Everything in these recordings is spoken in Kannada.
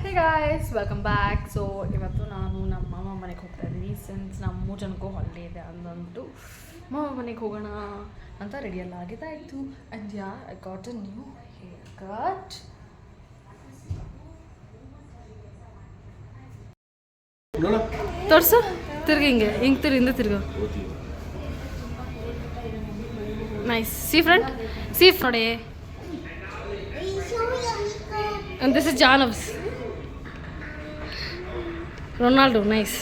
ಹೇ ಗಾಯ್ಸ್ ವೆಲ್ಕಮ್ ಬ್ಯಾಕ್. ಸೊ ಇವತ್ತು ನಾನು ನಮ್ಮ ಮಾಮ ಮನೆಗೆ ಹೋಗ್ತಾ ಇದ್ದೀನಿ. ಸಿನ್ಸ್ ನಮ್ಮ 3 ಜನಕ್ಕೂ ಹಾಲಿಡೇ ಇದೆ ಅಂದ್ಬಿಟ್ಟು ಮಾಮ ಮನೆಗೆ ಹೋಗೋಣ ಅಂತ ರೆಡಿಯೆಲ್ಲ ಆಗಿದ್ದಾಯಿತು. And yeah I got a new hair cut. ತೋರಿಸು, ತಿರ್ಗಿ ಹಿಂಗೆ ಹಿಂದೆ ತಿರ್ಗು. ನೈಸ್. ಸಿ ಫ್ರೆಂಡ್, ಸಿ ನೋಡಿ. And this is Janav's. Ronaldo, nice.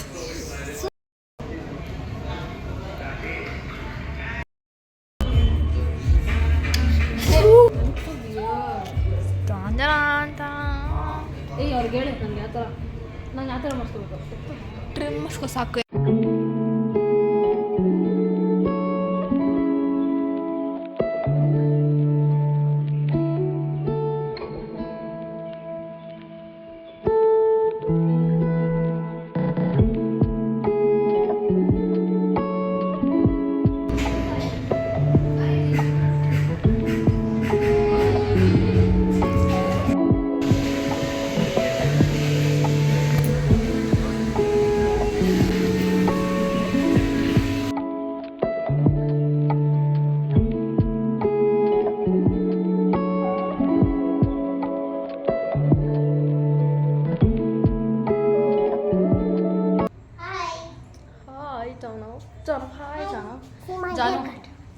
ಏಯ್ ಅವ್ರಿಗೆ ಹೇಳಿ ನನಗೆ ಯಾವ ಥರ ಮಾಡಿಸ್ಕೋಬೇಕು, ಟ್ರಿಮ್ ಮಾಡಿಸ್ಕೊ ಸಾಕು.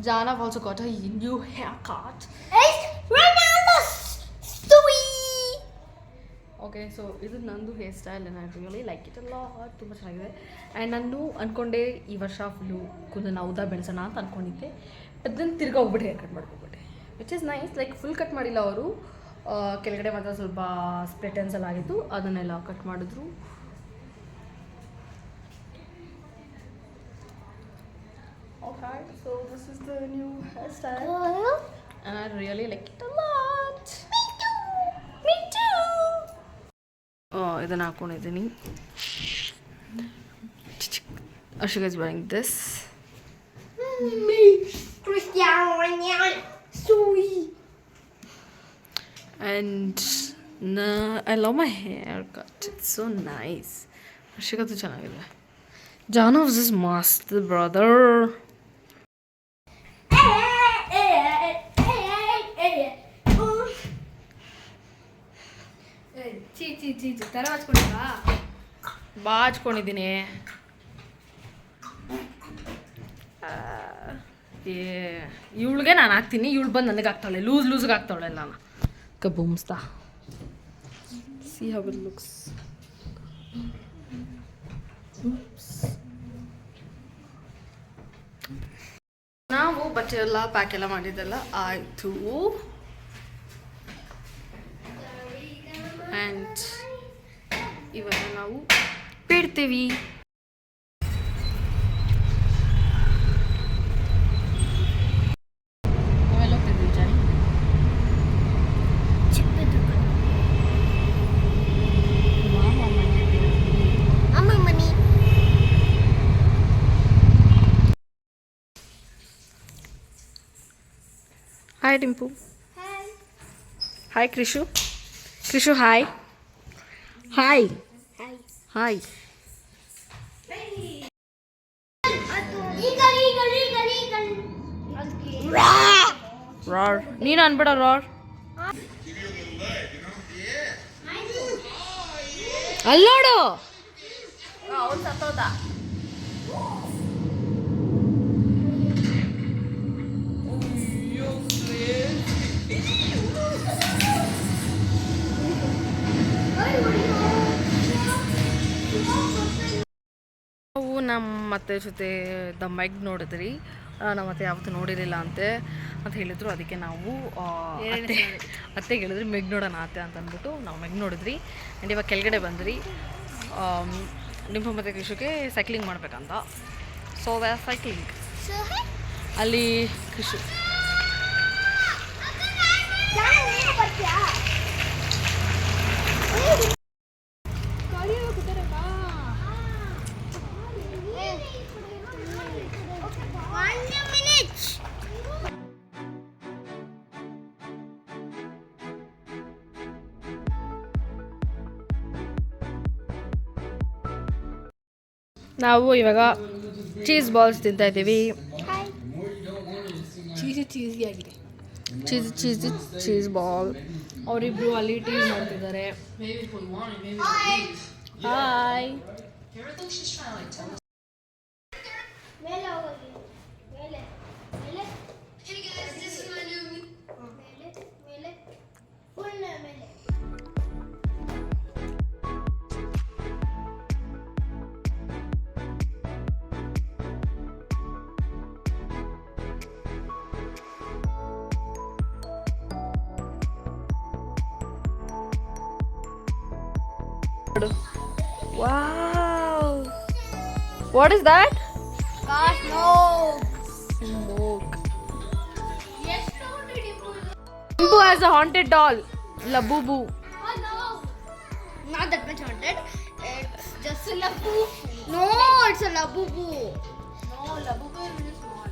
Janav also got a new haircut. It's Ronaldo's story. Okay, so ಇದು ನಂದು hair style and I really like it a lot. ತುಂಬ ಚೆನ್ನಾಗಿದೆ. ಆ್ಯಂಡ್ ನಾನು ಅಂದ್ಕೊಂಡೆ ಈ ವರ್ಷ ಫುಲ್ಲು ಕೂದಲನ್ನ ಉದ್ದ ಬೆಳೆಸೋಣ ಅಂತ ಅಂದ್ಕೊಂಡಿದ್ದೆ. ಅದನ್ನು ತಿರ್ಗಾ ಹೋಗ್ಬಿಟ್ಟು ಹೇರ್ ಕಟ್ ಮಾಡ್ಕೊಬಿಟ್ಟೆ, which is nice. Like full cut ಮಾಡಿಲ್ಲ ಅವರು, ಕೆಳಗಡೆ ಮಾತ್ರ ಸ್ವಲ್ಪ ಸ್ಪ್ಲಿಟ್ ಎನ್ಸ್ ಎಲ್ಲ ಆಗಿತ್ತು, ಅದನ್ನೆಲ್ಲ ಕಟ್ ಮಾಡಿದ್ರು. Okay, so this is the new hairstyle and I really like it a lot. Me too. Oh, ಇದನ್ನ ಹಾಕೊಂಡಿದ್ದೀನಿ. Ashika is wearing this. Me, Cristiano Ronaldo. Sweet. And I love my haircut. It's so nice. Ashika tu ಚೆನ್ನಾಗಿದೆ. Janav's is mast, brother. ತರ ಹಚ್ಕೊಂಡಿಲ್ವಾ? ಬಾಚ್ಕೊಂಡಿದ್ದೀನಿ. ಇವಳಿಗೆ ನಾನು ಹಾಕ್ತೀನಿ, ಇವಳು ಬಂದು ನನಗೆ ಹಾಕ್ತಾಳೆ, ಲೂಸ್ಗೆ ಹಾಕ್ತಾಳೆ ನಾನು ಕಬ್ಬುಮ್ಸ್ತಾ. See how it looks. ನಾವು ಬಟ್ಟೆ ಎಲ್ಲ ಪ್ಯಾಕ್ ಎಲ್ಲ ಮಾಡಿದ್ದೆಲ್ಲ ಆಯಿತು. ಆ್ಯಂಡ್ ಇವಾಗ ನಾವು ಬಿಡ್ತೀವಿ. ನಾವೆಲ್ಲ ಹೋಗ್ತಿದ್ವಿ ಜಾನಿ. ಅಮ್ಮ ಮನಿ. Hi Timpu. Hi Krishu. Krishu, hi. Hi. Hi. Roar. ನೀನು ಅನ್ಬೇಡ roar. ಅಲ್ಲೋಡು. ಅವನು ಸತ್ತೋದ. ನಾವು ನಮ್ಮ ಅತ್ತೆ ಜೊತೆ ದ ಮೆಗ್ ನೋಡಿದ್ರಿ. ನಮ್ಮ ಅತ್ತೆ ಯಾವತ್ತೂ ನೋಡಿರಲಿಲ್ಲ ಅಂತ ಹೇಳಿದ್ರು. ಅದಕ್ಕೆ ನಾವು ಅತ್ತೆಗೆ ಹೇಳಿದ್ರಿ ಮೆಗ್ ನೋಡೋಣ ಅತ್ತೆ ಅಂತ ಅಂದ್ಬಿಟ್ಟು ನಾವು ಮೆಗ್ ನೋಡಿದ್ರಿ. ಆ್ಯಂಡ್ ಇವಾಗ ಕೆಳಗಡೆ ಬಂದ್ರಿ. ನಿಮ್ಮ ಮತ್ತು ಕೃಷಿಗೆ ಸೈಕ್ಲಿಂಗ್ ಮಾಡ್ಬೇಕಂತ. ಸೊ ವೆ ಸೈಕ್ಲಿಂಗ್ ಅಲ್ಲಿ ಕೃಷಿ ನಾವು ಇವಾಗ ಚೀಸ್ ಬಾಲ್ಸ್ ತಿಂತಾ ಇದ್ದೀವಿ. ಚೀಸಿ ಆಗಿದೆ. Cheese ball. ಅವರಿಬ್ರು ಅಲ್ಲಿ ಟೀಸ್ ಮಾಡ್ತಿದ್ದಾರೆ. ಹಾಯ್. ಮೇಲೆ ಹೋಗಿ ಮೇಲೆ ಮೇಲೆ ಮೇಲೆ ಫುಲ್ ಮೇಲೆ. Wow. What is that? God no. Smoke. Yes, no, Dimpu. Dimpu has a haunted doll. Labubu. Oh no. Not that much haunted. It's just a labu. No, it's a labubu. No, labubu is really small.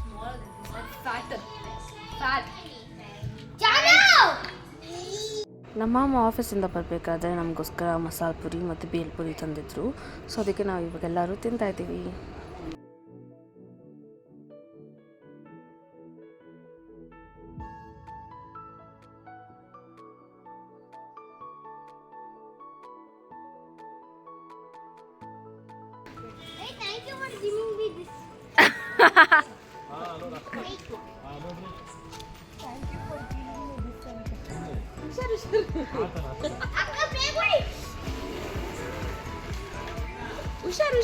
Smaller than this. Like fatter. Fat. Jana! ನಮ್ಮ ಅಮ್ಮ ಆಫೀಸಿಂದ ಬರಬೇಕಾದ್ರೆ ನಮಗೋಸ್ಕರ ಮಸಾಲೆ ಪುರಿ ಮತ್ತು ಬೇಲ್ಪುರಿ ತಂದಿದ್ರು. ಸೊ ಅದಕ್ಕೆ ನಾವು ಇವಾಗೆಲ್ಲರೂ ತಿಂತಾ ಇದ್ದೀವಿ. Hey, thank you for giving me this. Akka, ಬೇಗುಡಿ. ಹುಷಾರು.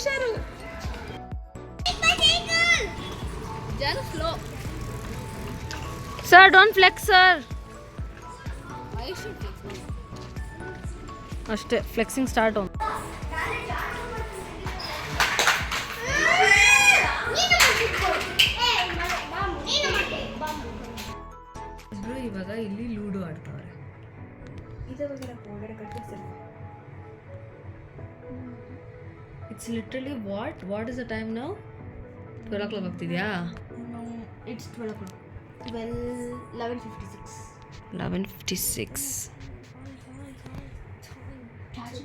Just slow. Sir don't flex sir. I should fix it. ಅಷ್ಟೇ ಫ್ಲೆಕ್ಸಿಂಗ್ ಸ್ಟಾರ್ಟ್ ಆನ್. ಇಬ್ರು ಇವಾಗ ಇಲ್ಲಿ ಲೂಡೋ ಆಡ್ತಾವ್ರೆ. It's literally what is the time now? 12 o'clock ಆಗ್ತಿದ್ಯಾ? It's 12 o'clock. 11:56. 11:56.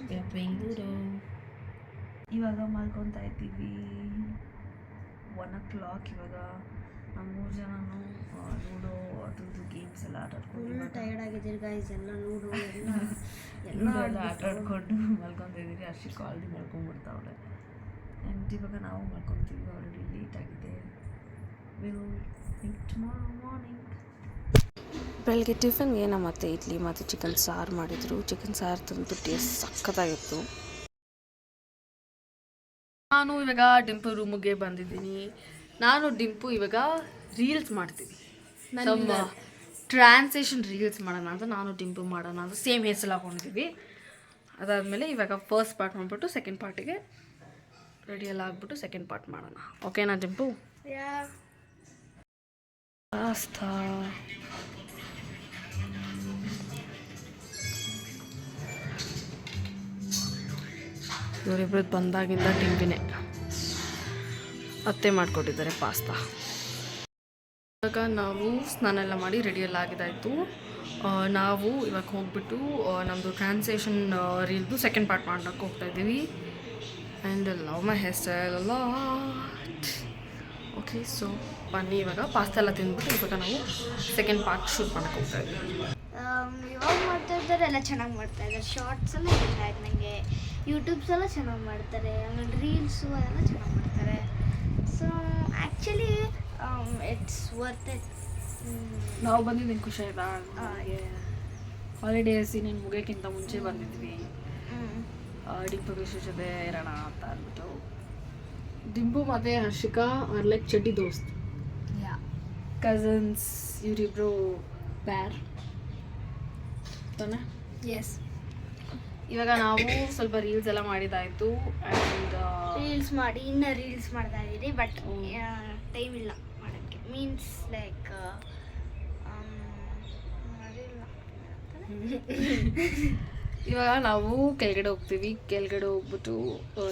We are playing Ludo. ಇವಾಗ ಮಲ್ಕೊತಾ ಇದ್ದೀವಿ. 1 o'clock ಇವಾಗ ನಾವು 3 ಜನನು ಲೂಡೋ ಅದು ಗೇಮ್ಸ್ ಎಲ್ಲ ಆಟಾಡ್ಕೊಂಡು ಟಯರ್ಡ್ ಆಗಿದ್ದೀರಿ ಗೈಸ್. ಎಲ್ಲ ಲೂಡೋ ಎಲ್ಲ ಆಟಾಡ್ಕೊಂಡು ಮಲ್ಕೊತಿದ್ದೀವಿ. ಅಷ್ಟು ಕಾಲ್ದಿ ಮಲ್ಕೊಂಡ್ಬಿಡ್ತಾವಳೆ. ಆ್ಯಂಡ್ ಇವಾಗ ನಾವು ಮಲ್ಕೊತೀವಿ. ಆಲ್ರೆಡಿ ಲೇಟ್ ಆಗಿದೆ. Will meet tomorrow morning. ಬೆಳಗ್ಗೆ ಟಿಫನ್ಗೆ ನಮ್ಮ ಅತ್ತೆ ಇಡ್ಲಿ ಮತ್ತು ಚಿಕನ್ ಸಾರು ಮಾಡಿದರು. ಚಿಕನ್ ಸಾರು ತಂದು ಟೇಸ್ಟ್ ಸಖತ್ತಾಗಿತ್ತು. ನಾನು ಇವಾಗ ಡಿಂಪು ರೂಮಿಗೆ ಬಂದಿದ್ದೀನಿ. ನಾನು ಡಿಂಪು ಇವಾಗ ರೀಲ್ಸ್ ಮಾಡ್ತೀವಿ. ನಮ್ಮ ಟ್ರಾನ್ಸ್ಲೇಷನ್ ರೀಲ್ಸ್ ಮಾಡೋಣ ಅಂತ ನಾನು ಡಿಂಪು ಮಾಡೋಣ ಅಂತ ಸೇಮ್ ಹೆಸರು ಹಾಕೊಂಡಿದ್ದೀವಿ. ಅದಾದಮೇಲೆ ಇವಾಗ ಫಸ್ಟ್ ಪಾರ್ಟ್ ಮಾಡಿಬಿಟ್ಟು ಸೆಕೆಂಡ್ ಪಾರ್ಟಿಗೆ ರೆಡಿಯೆಲ್ಲ ಆಗಿಬಿಟ್ಟು ಸೆಕೆಂಡ್ ಪಾರ್ಟ್ ಮಾಡೋಣ. ಓಕೆನಾ ಡಿಂಪು? ಪಾಸ್ತಾ ಇವರಿಬ್ಬರದ್ದು ಬಂದಾಗಿಂದ ಟಿಂಬಿನೇ ಅತ್ತೆ ಮಾಡಿಕೊಟ್ಟಿದ್ದಾರೆ ಪಾಸ್ತಾ. ಇವಾಗ ನಾವು ಸ್ನಾನ ಎಲ್ಲ ಮಾಡಿ ರೆಡಿಯೆಲ್ಲ ಆಗಿದ್ದಾಯಿತು. ನಾವು ಇವಾಗ ಹೋಗ್ಬಿಟ್ಟು ನಮ್ಮದು ಟ್ರಾನ್ಸ್ಲೇಷನ್ ರೀಲ್ದು ಸೆಕೆಂಡ್ ಪಾರ್ಟ್ ಮಾಡೋಕ್ಕೆ ಹೋಗ್ತಾಯಿದ್ದೀವಿ. And love my hair style ಅಲ್ಲ. ಓಕೆ, ಸೊ ಬನ್ನಿ ಇವಾಗ ಪಾಸ್ತಾ ಎಲ್ಲ ತಿಂದ್ಬಿಟ್ಟು ಇವಾಗ ನಾವು ಸೆಕೆಂಡ್ ಪಾರ್ಟ್ ಶೂಟ್ ಮಾಡೋಕ್ಕೆ ಹೋಗ್ತಾಯಿದ್ದೀವಿ. ಇವಾಗ ಮಾಡ್ತಾ ಇದ್ದಾರೆ, ಎಲ್ಲ ಚೆನ್ನಾಗಿ ಮಾಡ್ತಾ ಇದ್ದಾರೆ. ಶಾರ್ಟ್ಸ್ ಎಲ್ಲ ಇಷ್ಟ ಆಯ್ತು ನನಗೆ. ಯೂಟ್ಯೂಬ್ಸ್ ಎಲ್ಲ ಚೆನ್ನಾಗಿ ಮಾಡ್ತಾರೆ, ಆಮೇಲೆ ರೀಲ್ಸು ಅದೆಲ್ಲ ಚೆನ್ನಾಗಿ ಮಾಡ್ತಾರೆ. So actually it's worth it. ನಾವು ಬಂದಿದ್ದೀನಿ ಖುಷಿ ಆಯ್ತಾ? ಹಾಲಿಡೇಸ್ ಇನ್ನೇನು ಮುಗಿಯೋಕ್ಕಿಂತ ಮುಂಚೆ ಬಂದಿದ್ವಿ. ಡಿಂಪು ವಿಶ್ವ ಜೊತೆ ಇರೋಣ ಅಂತ ಅಂದ್ಬಿಟ್ಟು. ಡಿಂಪು ಮತ್ತು ಹರ್ಷಿಕಾ ಆರ್ ಲೈಕ್ ಚಡ್ಡಿ ದೋಸ್ತ್, ಕಝನ್ಸ್. ಇವರಿಬ್ರು ಪ್ಯಾರ್ ತಾನೆ? ಎಸ್. ಇವಾಗ ನಾವು ಸ್ವಲ್ಪ ರೀಲ್ಸ್ ಎಲ್ಲ ಮಾಡಿದಾಯಿತು. ಆ್ಯಂಡ್ ರೀಲ್ಸ್ ಮಾಡಿ ಇನ್ನೂ ರೀಲ್ಸ್ ಮಾಡ್ತಾ ಇದ್ದೀರಿ, ಬಟ್ ಟೈಮ್ ಇಲ್ಲ ಮಾಡೋಕ್ಕೆ. ಮೀನ್ಸ್ ಲೈಕ್ ಇವಾಗ ನಾವು ಕೆಳಗಡೆ ಹೋಗ್ತೀವಿ. ಕೆಳಗಡೆ ಹೋಗ್ಬಿಟ್ಟು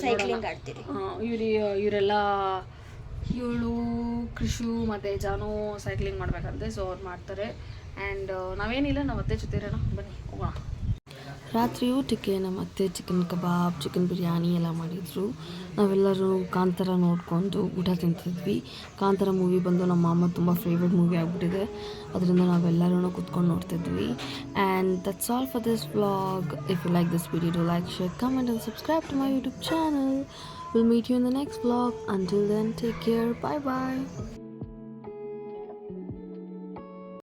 ಸೈಕ್ಲಿಂಗ್ ಆಡ್ತೀರಿ. ಇವರೆಲ್ಲ ಇವಳು ಕೃಷು ಮತ್ತು ಜಾನು ಸೈಕ್ಲಿಂಗ್ ಮಾಡ್ಬೇಕಂತೆ. ಸೊ ಅವ್ರು ಮಾಡ್ತಾರೆ. ಆ್ಯಂಡ್ ನಾವೇನಿಲ್ಲ, ನಾವು ಅತ್ತೆ ಜೊತೆ ಇರೋಣ. ಬನ್ನಿ ಹೋಗೋಣ. ರಾತ್ರಿ ಊಟಕ್ಕೆ ನಮ್ಮ ಅತ್ತೆ ಚಿಕನ್ ಕಬಾಬ್, ಚಿಕನ್ ಬಿರಿಯಾನಿ ಎಲ್ಲ ಮಾಡಿದರು. ನಾವೆಲ್ಲರೂ ಕಾಂತಾರ ನೋಡಿಕೊಂಡು ಊಟ ತಿಂತಿದ್ವಿ. ಕಾಂತಾರ ಮೂವಿ ಬಂದು ನಮ್ಮ ಮಾಮ ತುಂಬ ಫೇವ್ರೆಟ್ ಮೂವಿ ಆಗಿಬಿಟ್ಟಿದೆ. ಅದರಿಂದ ನಾವೆಲ್ಲರೂ ಕೂತ್ಕೊಂಡು ನೋಡ್ತಿದ್ವಿ. And that's all for this vlog. If you like this video, do like, share, comment and subscribe to my YouTube channel. We'll meet you in the next vlog. Until then, take care. Bye bye.